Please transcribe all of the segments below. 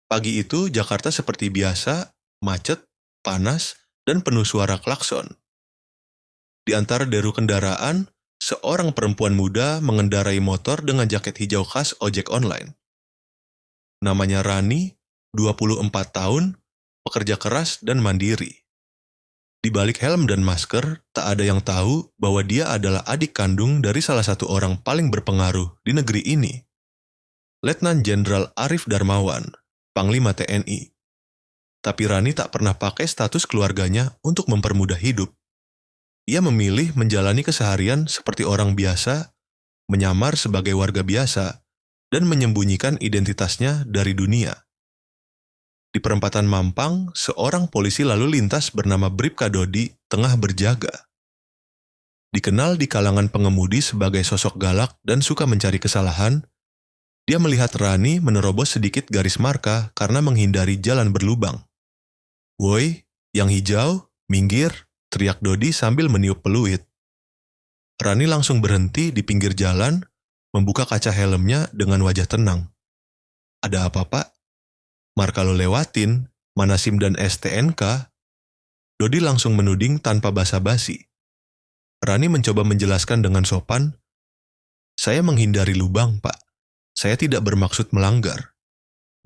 Pagi itu Jakarta seperti biasa, macet, panas, dan penuh suara klakson. Di antara deru kendaraan, seorang perempuan muda mengendarai motor dengan jaket hijau khas ojek online. Namanya Rani, 24 tahun, pekerja keras dan mandiri. Di balik helm dan masker, tak ada yang tahu bahwa dia adalah adik kandung dari salah satu orang paling berpengaruh di negeri ini, Letnan Jenderal Arif Darmawan, Panglima TNI. Tapi Rani tak pernah pakai status keluarganya untuk mempermudah hidup. Ia memilih menjalani keseharian seperti orang biasa, menyamar sebagai warga biasa, dan menyembunyikan identitasnya dari dunia. Di perempatan Mampang, seorang polisi lalu lintas bernama Bribka Dodi tengah berjaga. Dikenal di kalangan pengemudi sebagai sosok galak dan suka mencari kesalahan, dia melihat Rani menerobos sedikit garis marka karena menghindari jalan berlubang. "Woi, yang hijau, minggir," teriak Dodi sambil meniup peluit. Rani langsung berhenti di pinggir jalan, membuka kaca helmnya dengan wajah tenang. "Ada apa, Pak?" "Marka lo lewatin, mana SIM dan STNK?" Dodi langsung menuding tanpa basa-basi. Rani mencoba menjelaskan dengan sopan, "Saya menghindari lubang, Pak. Saya tidak bermaksud melanggar."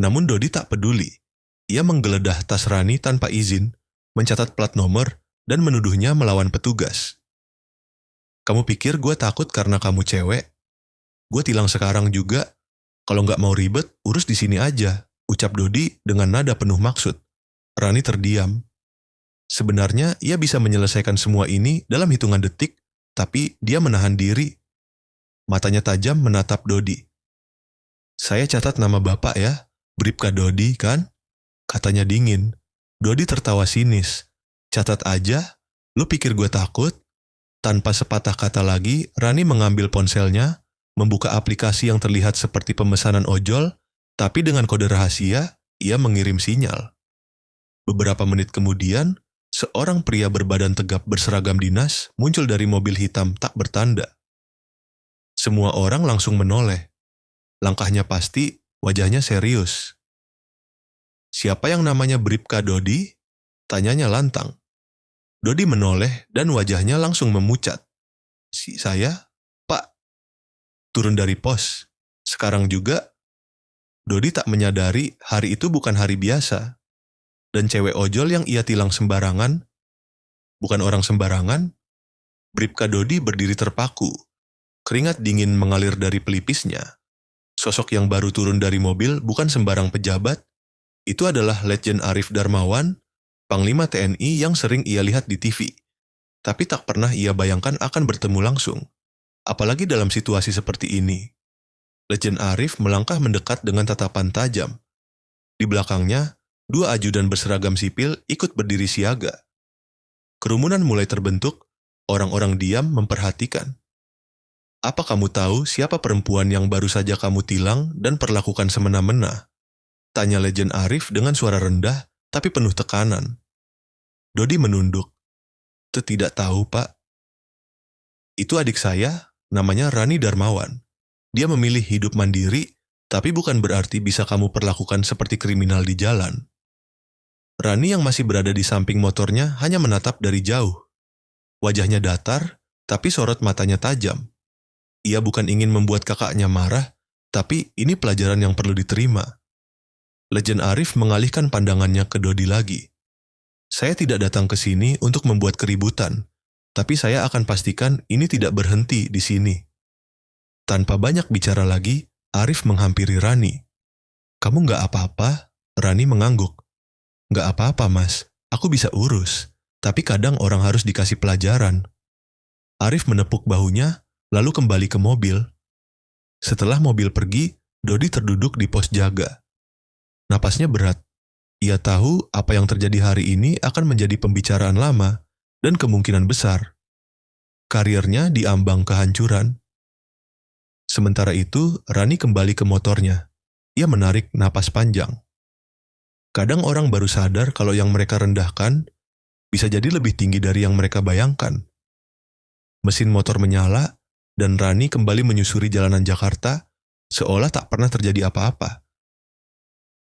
Namun Dodi tak peduli. Ia menggeledah tas Rani tanpa izin, mencatat plat nomor, dan menuduhnya melawan petugas. "Kamu pikir gue takut karena kamu cewek? Gue tilang sekarang juga. Kalau nggak mau ribet, urus di sini aja," ucap Dodi dengan nada penuh maksud. Rani terdiam. Sebenarnya ia bisa menyelesaikan semua ini dalam hitungan detik, tapi dia menahan diri. Matanya tajam menatap Dodi. "Saya catat nama Bapak ya, Bribka Dodi kan?" Katanya dingin. Dodi tertawa sinis. "Catat aja? Lu pikir gue takut?" Tanpa sepatah kata lagi, Rani mengambil ponselnya, membuka aplikasi yang terlihat seperti pemesanan ojol, tapi dengan kode rahasia, ia mengirim sinyal. Beberapa menit kemudian, seorang pria berbadan tegap berseragam dinas muncul dari mobil hitam tak bertanda. Semua orang langsung menoleh. Langkahnya pasti, wajahnya serius. "Siapa yang namanya Bribka Dodi?" tanyanya lantang. Dodi menoleh dan wajahnya langsung memucat. Saya, Pak." "Turun dari pos. Sekarang juga." Dodi tak menyadari hari itu bukan hari biasa. Dan cewek ojol yang ia tilang sembarangan, bukan orang sembarangan. Bribka Dodi berdiri terpaku. Keringat dingin mengalir dari pelipisnya. Sosok yang baru turun dari mobil bukan sembarang pejabat. Itu adalah Letjen Arif Darmawan, Panglima TNI yang sering ia lihat di TV. Tapi tak pernah ia bayangkan akan bertemu langsung. Apalagi dalam situasi seperti ini. Letjen Arif melangkah mendekat dengan tatapan tajam. Di belakangnya, 2 ajudan berseragam sipil ikut berdiri siaga. Kerumunan mulai terbentuk, orang-orang diam memperhatikan. "Apa kamu tahu siapa perempuan yang baru saja kamu tilang dan perlakukan semena-mena?" tanya Letjen Arif dengan suara rendah tapi penuh tekanan. Dodi menunduk. "Tidak tahu, Pak." "Itu adik saya, namanya Rani Darmawan. Dia memilih hidup mandiri, tapi bukan berarti bisa kamu perlakukan seperti kriminal di jalan." Rani yang masih berada di samping motornya hanya menatap dari jauh. Wajahnya datar, tapi sorot matanya tajam. Ia bukan ingin membuat kakaknya marah, tapi ini pelajaran yang perlu diterima. Letjen Arif mengalihkan pandangannya ke Dodi lagi. "Saya tidak datang ke sini untuk membuat keributan, tapi saya akan pastikan ini tidak berhenti di sini." Tanpa banyak bicara lagi, Arif menghampiri Rani. "Kamu nggak apa-apa?" Rani mengangguk. "Nggak apa-apa, Mas. Aku bisa urus. Tapi kadang orang harus dikasih pelajaran." Arif menepuk bahunya, lalu kembali ke mobil. Setelah mobil pergi, Dodi terduduk di pos jaga. Napasnya berat. Ia tahu apa yang terjadi hari ini akan menjadi pembicaraan lama dan kemungkinan besar. Karirnya diambang kehancuran. Sementara itu, Rani kembali ke motornya. Ia menarik napas panjang. Kadang orang baru sadar kalau yang mereka rendahkan bisa jadi lebih tinggi dari yang mereka bayangkan. Mesin motor menyala, dan Rani kembali menyusuri jalanan Jakarta seolah tak pernah terjadi apa-apa.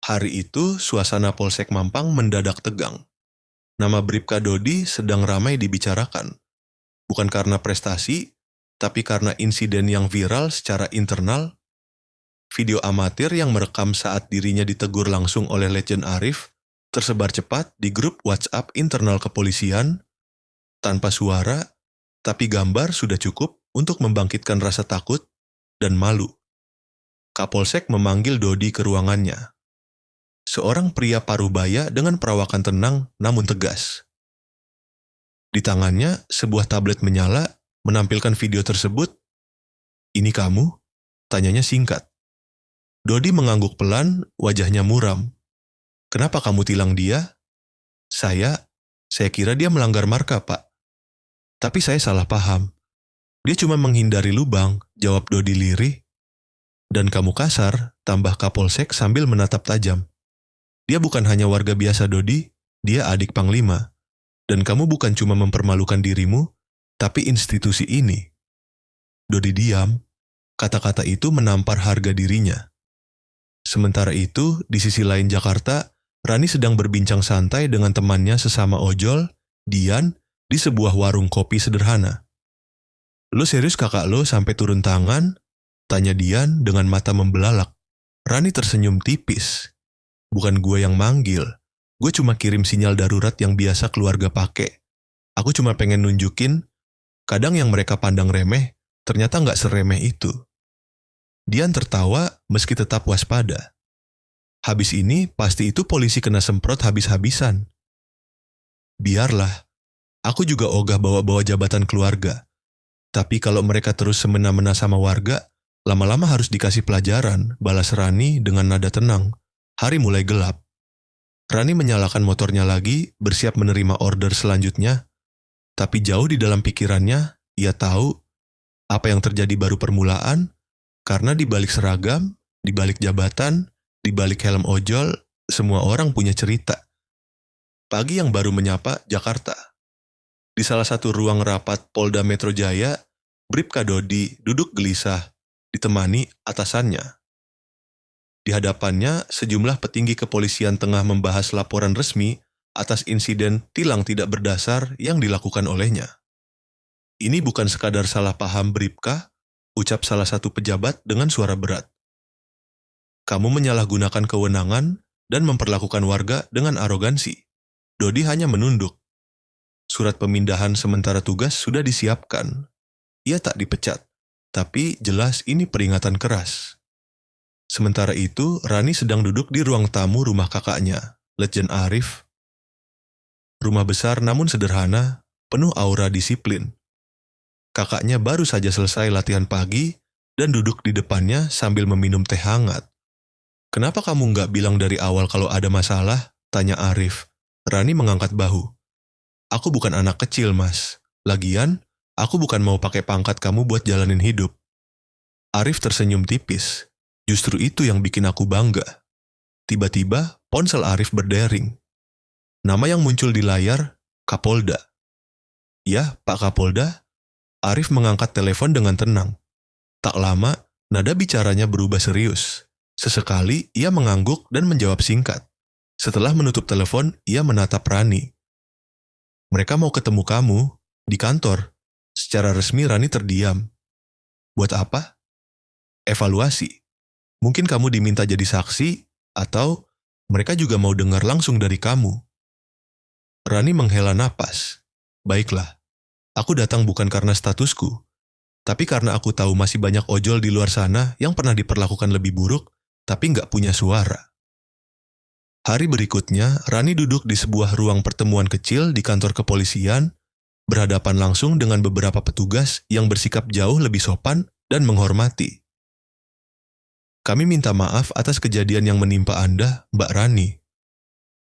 Hari itu, suasana Polsek Mampang mendadak tegang. Nama Bribka Dodi sedang ramai dibicarakan. Bukan karena prestasi, tapi karena insiden yang viral secara internal. Video amatir yang merekam saat dirinya ditegur langsung oleh Letjen Arif tersebar cepat di grup WhatsApp internal kepolisian. Tanpa suara, tapi gambar sudah cukup untuk membangkitkan rasa takut dan malu. Kapolsek memanggil Dodi ke ruangannya. Seorang pria parubaya dengan perawakan tenang namun tegas. Di tangannya, sebuah tablet menyala, menampilkan video tersebut. "Ini kamu?" tanyanya singkat. Dodi mengangguk pelan, wajahnya muram. "Kenapa kamu tilang dia?" Saya kira dia melanggar marka, Pak. Tapi saya salah paham. Dia cuma menghindari lubang, jawab Dodi lirih. Dan kamu kasar, tambah Kapolsek sambil menatap tajam. Dia bukan hanya warga biasa, Dodi, dia adik Panglima. Dan kamu bukan cuma mempermalukan dirimu, tapi institusi ini. Dodi diam. Kata-kata itu menampar harga dirinya. Sementara itu, di sisi lain Jakarta, Rani sedang berbincang santai dengan temannya sesama ojol, Dian, di sebuah warung kopi sederhana. "Lo serius kakak lo sampai turun tangan?" tanya Dian dengan mata membelalak. Rani tersenyum tipis. "Bukan gue yang manggil. Gue cuma kirim sinyal darurat yang biasa keluarga pakai. Aku cuma pengen nunjukin, kadang yang mereka pandang remeh, ternyata nggak seremeh itu." Dian tertawa meski tetap waspada. "Habis ini pasti itu polisi kena semprot habis-habisan." "Biarlah, aku juga ogah bawa-bawa jabatan keluarga. Tapi kalau mereka terus semena-mena sama warga, lama-lama harus dikasih pelajaran," balas Rani dengan nada tenang. Hari mulai gelap. Rani menyalakan motornya lagi, bersiap menerima order selanjutnya. Tapi jauh di dalam pikirannya, ia tahu apa yang terjadi baru permulaan, karena di balik seragam, di balik jabatan, di balik helm ojol, semua orang punya cerita. Pagi yang baru menyapa Jakarta. Di salah satu ruang rapat Polda Metro Jaya, Bribka Dodi duduk gelisah, ditemani atasannya. Di hadapannya, sejumlah petinggi kepolisian tengah membahas laporan resmi atas insiden tilang tidak berdasar yang dilakukan olehnya. "Ini bukan sekadar salah paham Bribka," ucap salah satu pejabat dengan suara berat. "Kamu menyalahgunakan kewenangan dan memperlakukan warga dengan arogansi." Dodi hanya menunduk. Surat pemindahan sementara tugas sudah disiapkan. Ia tak dipecat, tapi jelas ini peringatan keras. Sementara itu, Rani sedang duduk di ruang tamu rumah kakaknya, Letjen Arif. Rumah besar namun sederhana, penuh aura disiplin. Kakaknya baru saja selesai latihan pagi dan duduk di depannya sambil meminum teh hangat. "Kenapa kamu nggak bilang dari awal kalau ada masalah?" tanya Arif. Rani mengangkat bahu. "Aku bukan anak kecil, Mas. Lagian, aku bukan mau pakai pangkat kamu buat jalanin hidup." Arif tersenyum tipis. Justru itu yang bikin aku bangga. Tiba-tiba, ponsel Arif berdering. Nama yang muncul di layar, Kapolda. "Ya, Pak Kapolda." Arif mengangkat telepon dengan tenang. Tak lama, nada bicaranya berubah serius. Sesekali, ia mengangguk dan menjawab singkat. Setelah menutup telepon, ia menatap Rani. "Mereka mau ketemu kamu, di kantor." Secara resmi Rani terdiam. "Buat apa?" "Evaluasi. Mungkin kamu diminta jadi saksi, atau mereka juga mau dengar langsung dari kamu." Rani menghela napas. "Baiklah. Aku datang bukan karena statusku, tapi karena aku tahu masih banyak ojol di luar sana yang pernah diperlakukan lebih buruk, tapi nggak punya suara." Hari berikutnya, Rani duduk di sebuah ruang pertemuan kecil di kantor kepolisian, berhadapan langsung dengan beberapa petugas yang bersikap jauh lebih sopan dan menghormati. "Kami minta maaf atas kejadian yang menimpa Anda, Mbak Rani.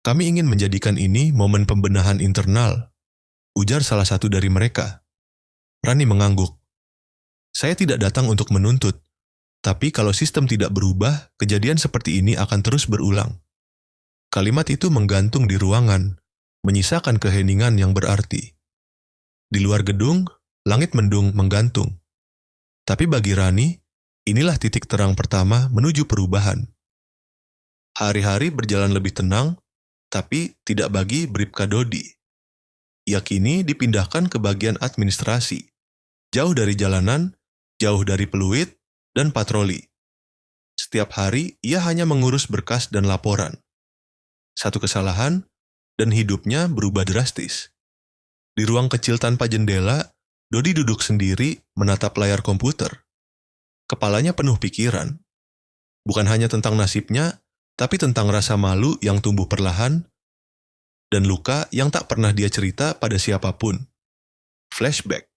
Kami ingin menjadikan ini momen pembenahan internal," ujar salah satu dari mereka. Rani mengangguk. "Saya tidak datang untuk menuntut, tapi kalau sistem tidak berubah, kejadian seperti ini akan terus berulang." Kalimat itu menggantung di ruangan, menyisakan keheningan yang berarti. Di luar gedung, langit mendung menggantung. Tapi bagi Rani, inilah titik terang pertama menuju perubahan. Hari-hari berjalan lebih tenang, tapi tidak bagi Bribka Dodi. Ia kini dipindahkan ke bagian administrasi, jauh dari jalanan, jauh dari peluit, dan patroli. Setiap hari, ia hanya mengurus berkas dan laporan. Satu kesalahan, dan hidupnya berubah drastis. Di ruang kecil tanpa jendela, Dodi duduk sendiri menatap layar komputer. Kepalanya penuh pikiran. Bukan hanya tentang nasibnya, tapi tentang rasa malu yang tumbuh perlahan, dan luka yang tak pernah dia cerita pada siapapun. Flashback.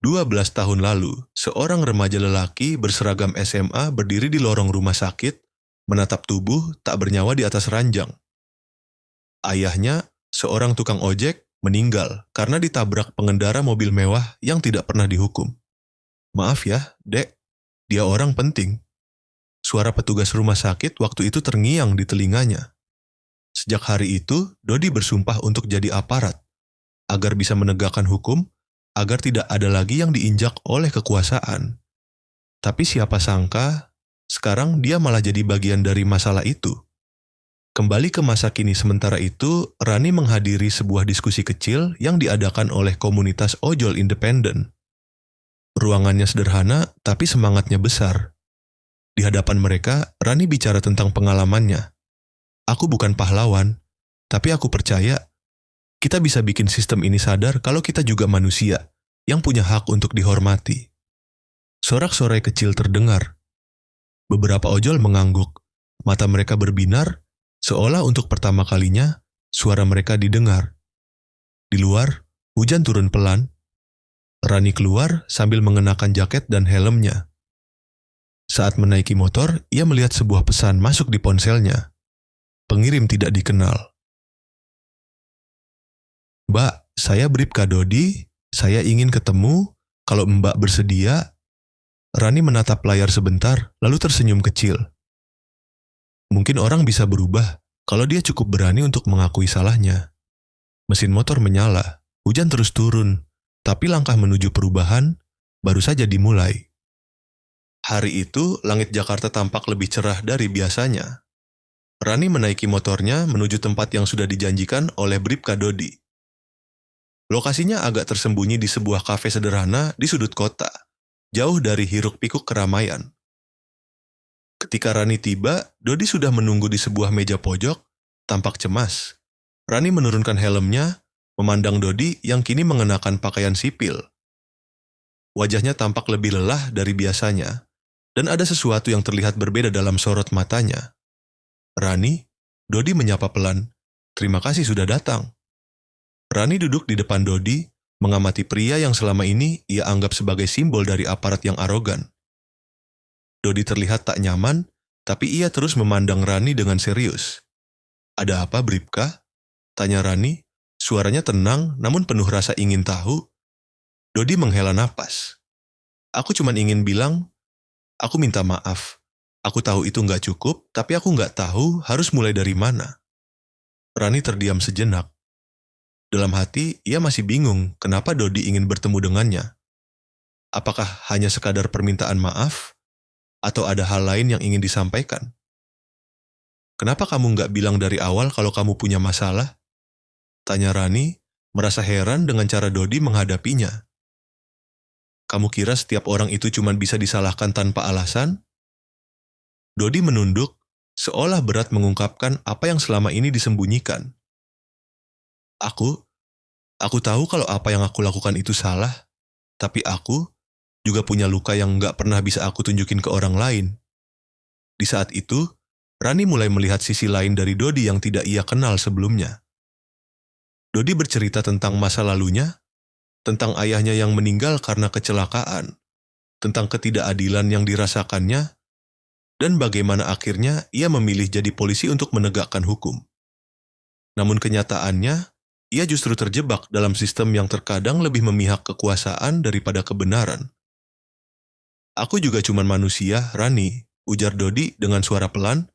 12 tahun lalu, seorang remaja lelaki berseragam SMA berdiri di lorong rumah sakit, menatap tubuh tak bernyawa di atas ranjang. Ayahnya, seorang tukang ojek, meninggal karena ditabrak pengendara mobil mewah yang tidak pernah dihukum. Maaf ya, Dek, dia orang penting. Suara petugas rumah sakit waktu itu terngiang di telinganya. Sejak hari itu, Dodi bersumpah untuk jadi aparat, agar bisa menegakkan hukum, agar tidak ada lagi yang diinjak oleh kekuasaan. Tapi siapa sangka, sekarang dia malah jadi bagian dari masalah itu. Kembali ke masa kini sementara itu, Rani menghadiri sebuah diskusi kecil yang diadakan oleh komunitas ojol independen. Ruangannya sederhana, tapi semangatnya besar. Di hadapan mereka, Rani bicara tentang pengalamannya. Aku bukan pahlawan, tapi aku percaya kita bisa bikin sistem ini sadar kalau kita juga manusia yang punya hak untuk dihormati. Sorak-sorai kecil terdengar. Beberapa ojol mengangguk. Mata mereka berbinar, seolah untuk pertama kalinya suara mereka didengar. Di luar, hujan turun pelan. Rani keluar sambil mengenakan jaket dan helmnya. Saat menaiki motor, ia melihat sebuah pesan masuk di ponselnya. Pengirim tidak dikenal. Mbak, saya Bribka Dodi, saya ingin ketemu, kalau Mbak bersedia. Rani menatap layar sebentar, lalu tersenyum kecil. Mungkin orang bisa berubah, kalau dia cukup berani untuk mengakui salahnya. Mesin motor menyala, hujan terus turun, tapi langkah menuju perubahan baru saja dimulai. Hari itu, langit Jakarta tampak lebih cerah dari biasanya. Rani menaiki motornya menuju tempat yang sudah dijanjikan oleh Bribka Dodi. Lokasinya agak tersembunyi di sebuah kafe sederhana di sudut kota, jauh dari hiruk-pikuk keramaian. Ketika Rani tiba, Dodi sudah menunggu di sebuah meja pojok, tampak cemas. Rani menurunkan helmnya, memandang Dodi yang kini mengenakan pakaian sipil. Wajahnya tampak lebih lelah dari biasanya, dan ada sesuatu yang terlihat berbeda dalam sorot matanya. Rani, Dodi menyapa pelan. Terima kasih sudah datang. Rani duduk di depan Dodi, mengamati pria yang selama ini ia anggap sebagai simbol dari aparat yang arogan. Dodi terlihat tak nyaman, tapi ia terus memandang Rani dengan serius. Ada apa, Bribka? Tanya Rani, suaranya tenang namun penuh rasa ingin tahu. Dodi menghela napas. Aku cuma ingin bilang, aku minta maaf. Aku tahu itu nggak cukup, tapi aku nggak tahu harus mulai dari mana. Rani terdiam sejenak. Dalam hati, ia masih bingung kenapa Dodi ingin bertemu dengannya. Apakah hanya sekadar permintaan maaf? Atau ada hal lain yang ingin disampaikan? Kenapa kamu nggak bilang dari awal kalau kamu punya masalah? Tanya Rani, merasa heran dengan cara Dodi menghadapinya. Kamu kira setiap orang itu cuma bisa disalahkan tanpa alasan? Dodi menunduk, seolah berat mengungkapkan apa yang selama ini disembunyikan. Aku tahu kalau apa yang aku lakukan itu salah, tapi aku juga punya luka yang nggak pernah bisa aku tunjukin ke orang lain. Di saat itu, Rani mulai melihat sisi lain dari Dodi yang tidak ia kenal sebelumnya. Dodi bercerita tentang masa lalunya, tentang ayahnya yang meninggal karena kecelakaan, tentang ketidakadilan yang dirasakannya, dan bagaimana akhirnya ia memilih jadi polisi untuk menegakkan hukum. Namun kenyataannya, ia justru terjebak dalam sistem yang terkadang lebih memihak kekuasaan daripada kebenaran. Aku juga cuma manusia, Rani, ujar Dodi dengan suara pelan.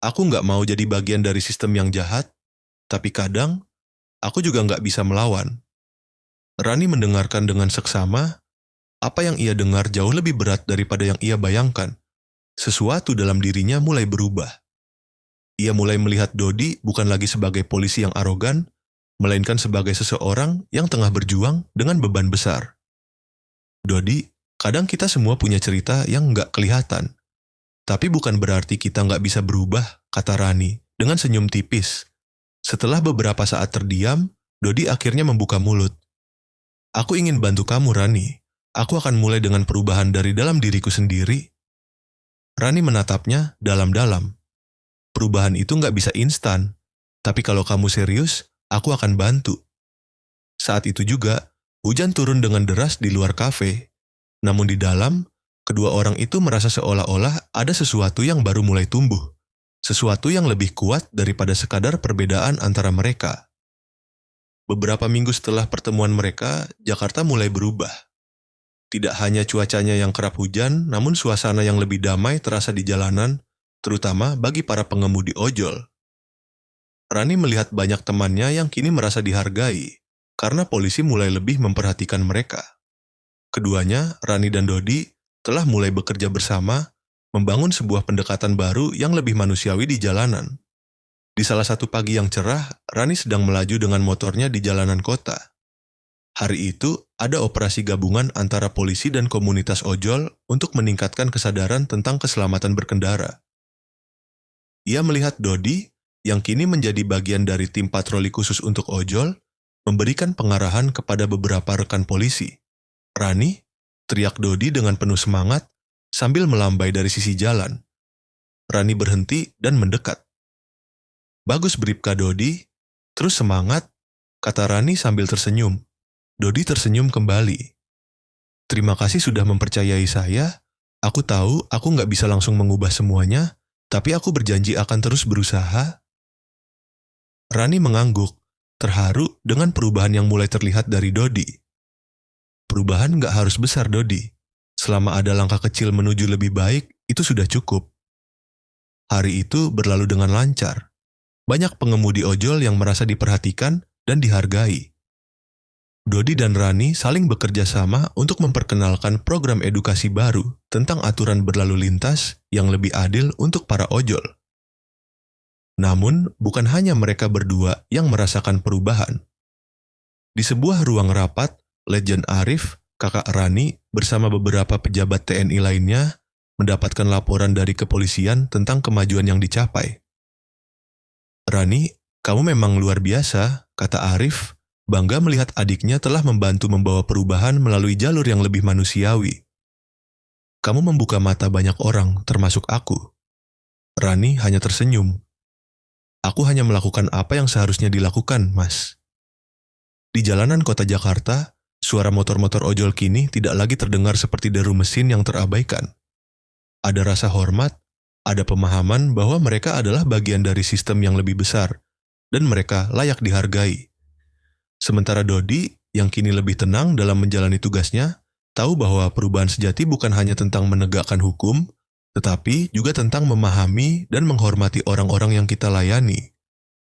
Aku nggak mau jadi bagian dari sistem yang jahat, tapi kadang aku juga nggak bisa melawan. Rani mendengarkan dengan seksama, apa yang ia dengar jauh lebih berat daripada yang ia bayangkan. Sesuatu dalam dirinya mulai berubah. Ia mulai melihat Dodi bukan lagi sebagai polisi yang arogan, melainkan sebagai seseorang yang tengah berjuang dengan beban besar. Dodi, kadang kita semua punya cerita yang nggak kelihatan. Tapi bukan berarti kita nggak bisa berubah, kata Rani dengan senyum tipis. Setelah beberapa saat terdiam, Dodi akhirnya membuka mulut. Aku ingin bantu kamu, Rani. Aku akan mulai dengan perubahan dari dalam diriku sendiri. Rani menatapnya dalam-dalam. Perubahan itu nggak bisa instan, tapi kalau kamu serius, aku akan bantu. Saat itu juga, hujan turun dengan deras di luar kafe. Namun di dalam, kedua orang itu merasa seolah-olah ada sesuatu yang baru mulai tumbuh. Sesuatu yang lebih kuat daripada sekadar perbedaan antara mereka. Beberapa minggu setelah pertemuan mereka, Jakarta mulai berubah. Tidak hanya cuacanya yang kerap hujan, namun suasana yang lebih damai terasa di jalanan, terutama bagi para pengemudi ojol. Rani melihat banyak temannya yang kini merasa dihargai, karena polisi mulai lebih memperhatikan mereka. Keduanya, Rani dan Dodi, telah mulai bekerja bersama, membangun sebuah pendekatan baru yang lebih manusiawi di jalanan. Di salah satu pagi yang cerah, Rani sedang melaju dengan motornya di jalanan kota. Hari itu, ada operasi gabungan antara polisi dan komunitas ojol untuk meningkatkan kesadaran tentang keselamatan berkendara. Ia melihat Dodi, yang kini menjadi bagian dari tim patroli khusus untuk ojol, memberikan pengarahan kepada beberapa rekan polisi. Rani, teriak Dodi dengan penuh semangat, sambil melambai dari sisi jalan. Rani berhenti dan mendekat. Bagus Bribka Dodi, terus semangat, kata Rani sambil tersenyum. Dodi tersenyum kembali. Terima kasih sudah mempercayai saya. Aku tahu aku nggak bisa langsung mengubah semuanya, tapi aku berjanji akan terus berusaha. Rani mengangguk, terharu dengan perubahan yang mulai terlihat dari Dodi. Perubahan nggak harus besar, Dodi. Selama ada langkah kecil menuju lebih baik, itu sudah cukup. Hari itu berlalu dengan lancar. Banyak pengemudi ojol yang merasa diperhatikan dan dihargai. Dodi dan Rani saling bekerja sama untuk memperkenalkan program edukasi baru tentang aturan berlalu lintas yang lebih adil untuk para ojol. Namun, bukan hanya mereka berdua yang merasakan perubahan. Di sebuah ruang rapat, Legend Arif, kakak Rani, bersama beberapa pejabat TNI lainnya, mendapatkan laporan dari kepolisian tentang kemajuan yang dicapai. Rani, kamu memang luar biasa, kata Arif, bangga melihat adiknya telah membantu membawa perubahan melalui jalur yang lebih manusiawi. Kamu membuka mata banyak orang, termasuk aku. Rani hanya tersenyum. Aku hanya melakukan apa yang seharusnya dilakukan, Mas. Di jalanan kota Jakarta, suara motor-motor ojol kini tidak lagi terdengar seperti deru mesin yang terabaikan. Ada rasa hormat, ada pemahaman bahwa mereka adalah bagian dari sistem yang lebih besar, dan mereka layak dihargai. Sementara Dodi, yang kini lebih tenang dalam menjalani tugasnya, tahu bahwa perubahan sejati bukan hanya tentang menegakkan hukum, tetapi juga tentang memahami dan menghormati orang-orang yang kita layani.